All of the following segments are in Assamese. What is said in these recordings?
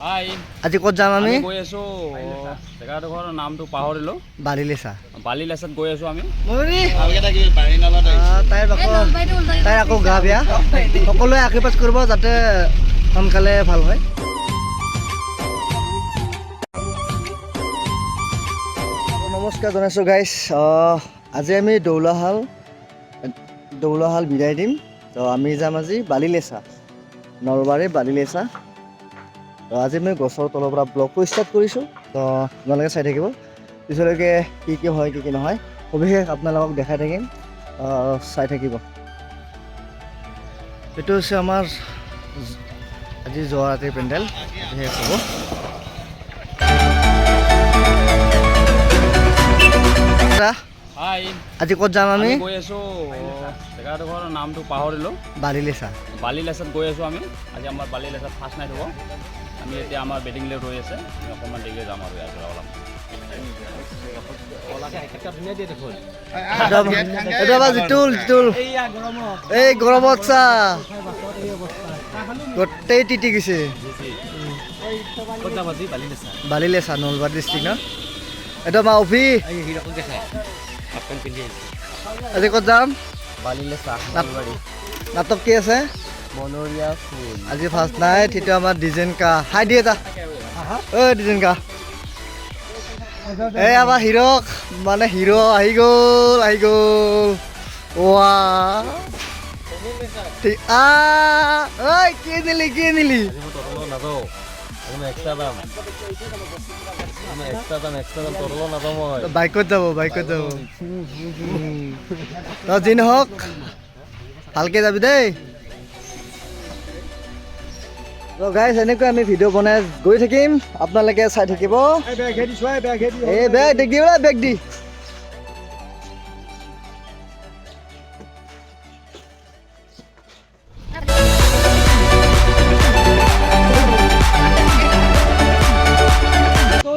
আজি ক'ত যাম আমি? গৈ আছো জেগাডোখৰৰ নামটো পাহৰিলো। বালিলেচাত গৈ আছো আমি। তাইৰ আকৌ গা বেয়া, সকলোৱে আশীৰ্বাদ কৰিব যাতে সোনকালে ভাল হয়। নমস্কাৰ জনাইছোঁ গাইজ। আজি আমি দৌলাহাল বিদায় দিম। তো আমি যাম আজি বালিলেচা, নলবাৰী বালিলেচা। তো আজি মই গছৰ তলৰ পৰা ব্লগটো ষ্টাৰ্ট কৰিছোঁ। তো আপোনালোকে চাই থাকিব, পিছলৈকে কি হয় কি নহয় সবিশেষ আপোনালোকক দেখাই থাকিম, চাই থাকিব। এইটো হৈছে আমাৰ আজি যোৱা ৰাতিৰ পেণ্ডেল শেষ হ'ব। আজি ক'ত যাম আমি? গৈ আছো জেগাডোখৰৰ নামটো পাহৰিলো। বালিলেচাত গৈ আছো আমি। আজি আমাৰ বালিলেচাত ফাৰ্ষ্ট নাইট হ'ব। আমি এতিয়া আমাৰ বেডিং লৈ ৰৈ আছে, অকণমান দেৰিকৈ যাম আৰু ইয়াৰ পৰা অলপ। এই গৰমত চা গোটেই তিতি গৈছে। বালিলেচা নলবাৰী ডিষ্ট্ৰিক্ট ন? এইটো আমাৰ অভি। আজি ক'ত যাম? বালিলেচা নাটক কি আছে? বনৰীয়া ফুল। আজি ফাৰ্ষ্ট নাইট। সেইটো আমাৰ ডিজাইন কা হাই দিয়ে তা ডিজাইন কা। এই আমাৰ হিৰক মানে হিৰো আহি গ'ল ৱা কি নিলি বাইকত যাব তই যি নহওক ভালকে যাবি দেই। তো গাইজ এনেকৈ আমি ভিডিঅ' বনাই গৈ থাকিম, আপোনালোকে চাই থাকিব। এই বেগ দি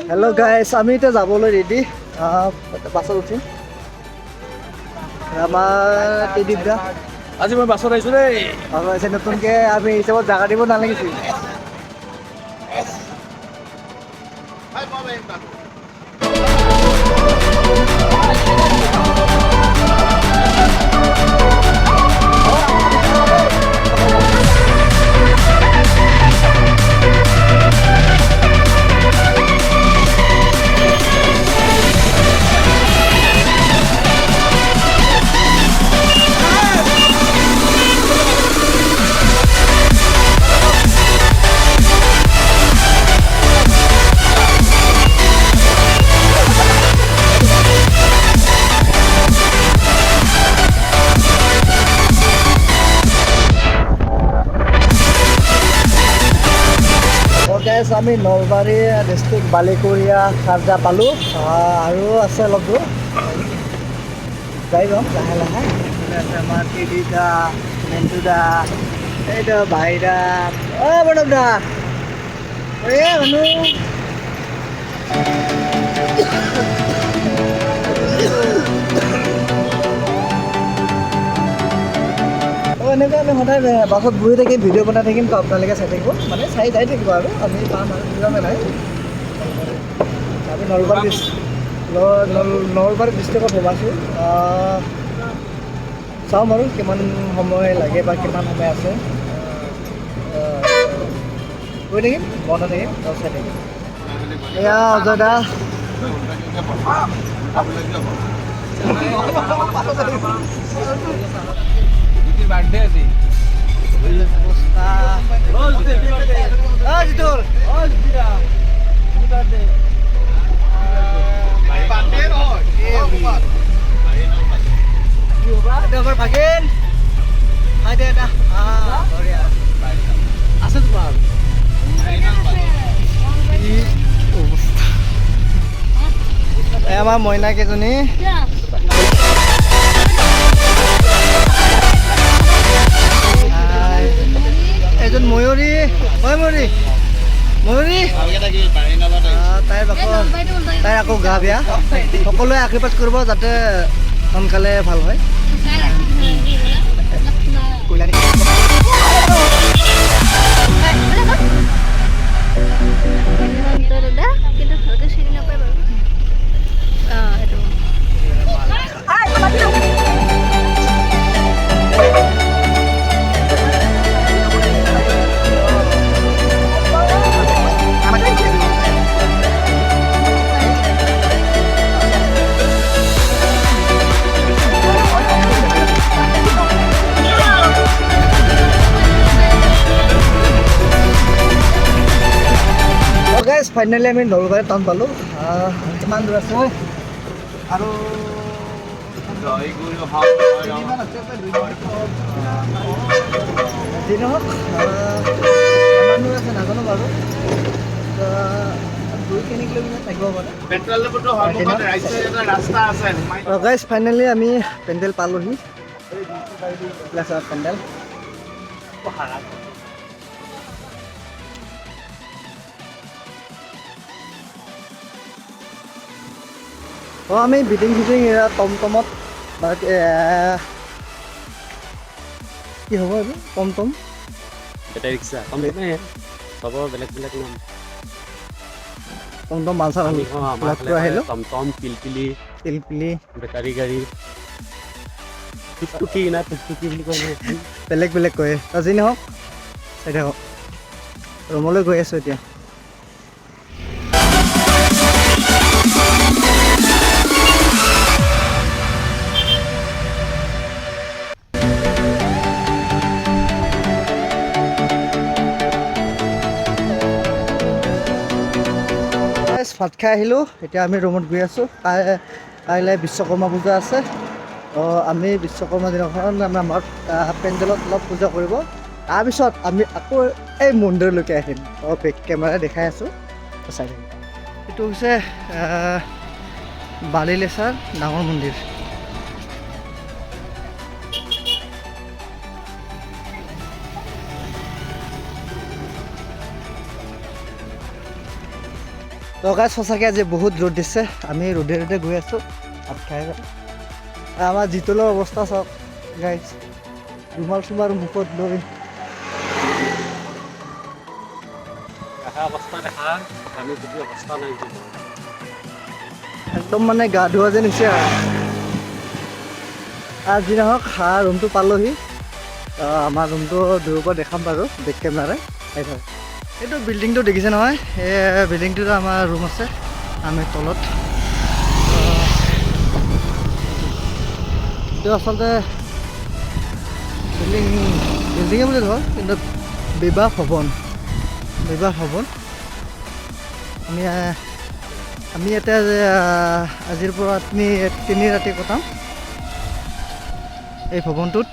হেল্ল' গাইজ, আমি এতিয়া যাবলৈ ৰেডি। বাছত উঠিম। আমাৰ ত্ৰিদীপ দা আজি মই বাছত আহিছোঁ দেই। নতুনকৈ আমি হিচাপত জাগা দিব নালাগিছিল। আমি নলবাৰী ডিষ্ট্ৰিক্ট বালিকৰীয়া কাৰ্যা পালোঁ, আৰু আছে অলপ দূৰ যাই যাম লাহে লাহে। আছে আমাৰ টিডি দা, মেণ্টু দা, এইটো ভাই দা, প্ৰণৱ দা, মানুহ এনেকৈ আমি সদায় বাছত বহি থাকিম, ভিডিঅ' বনাই থাকিম। তো আপোনালোকে চাই থাকিব, মানে চাই যাই থাকিব আৰু আমি পাম আৰু বুজামে নাই। আমি নলবাৰী ডিষ্ট্ৰিক্টত সোমাইছোঁ। চাম আৰু কিমান সময় লাগে বা কিমান সময় আছে। গৈ থাকিম, বনাই থাকিম, চাই থাকিম। এয়া অজয় দা, বাৰ্থডে আজি আছে তোমাৰ আমাৰ মইনা কেইজনী এজন ময়ূৰী তাইৰ আকৌ গা বেয়া, সকলোৱে আশীৰ্বাদ কৰিব যাতে সোনকালে ভাল হয়। Kailan গাইজ ফাইনেলি আমি নলবাৰী টাউন পালোঁ কিমান দূৰ আছে আৰু যি নহওক কিমান দূৰ আছে নাজানো বাৰু 2-3 কিলোমিটাৰ থাকিব পাৰে গাইজ ফাইনেলি আমি পেণ্ডেল পালোঁহি পেণ্ডেল আমি বিটিং টমটমত কি হ'ব এইটো টমটম বেটাৰী ৰিক্সা চবৰ বেলেগ বেলেগ নাম টমটম বালচাৰ আহিলোঁ টমটম পিলপিলি বেটাৰী গাড়ী টুকটুকি বুলি কয় বেলেগ বেলেগ কয় যি নহওক চাই থাকক ৰুমলৈ গৈ আছোঁ এতিয়া ভাত খাই আহিলোঁ এতিয়া আমি ৰুমত গৈ আছোঁ কাইলৈ বিশ্বকৰ্মা পূজা আছে আমি বিশ্বকৰ্মা দিনাখন আমাৰ পেণ্ডেলত অলপ পূজা কৰিব তাৰপিছত আমি আকৌ এই মন্দিৰলৈকে আহিম বেক কেমেৰা দেখাই আছোঁ চাই থাকিম এইটো হৈছে বালিলেচাৰ ডাঙৰ মন্দিৰ গাইজ সঁচাকৈ আজি বহুত ৰ'দ দিছে আমি ৰ'দে ৰ'দে গৈ আছোঁ ভাত খাই আমাৰ জিতুলৰ অৱস্থা চাওক গাইজ ৰুমাল চুমাল মুখত লৈ একদম মানে গা ধোৱা যেন হৈছে আৰু যি নহওক ৰুমটো পালোহি আমাৰ ৰুমটো দূৰৰ পৰা দেখাম বাৰু বেক কেমেৰাই চাই থাকক এইটো বিল্ডিংটো দেখিছে নহয় এই বিল্ডিংটোত আমাৰ ৰুম আছে আমি তলত এইটো আচলতে বিল্ডিঙে বুলি ধৰ কিন্তু বিবাহ ভৱন আমি ইয়াতে আজিৰ পৰা তিনি ৰাতি কটাম এই ভৱনটোত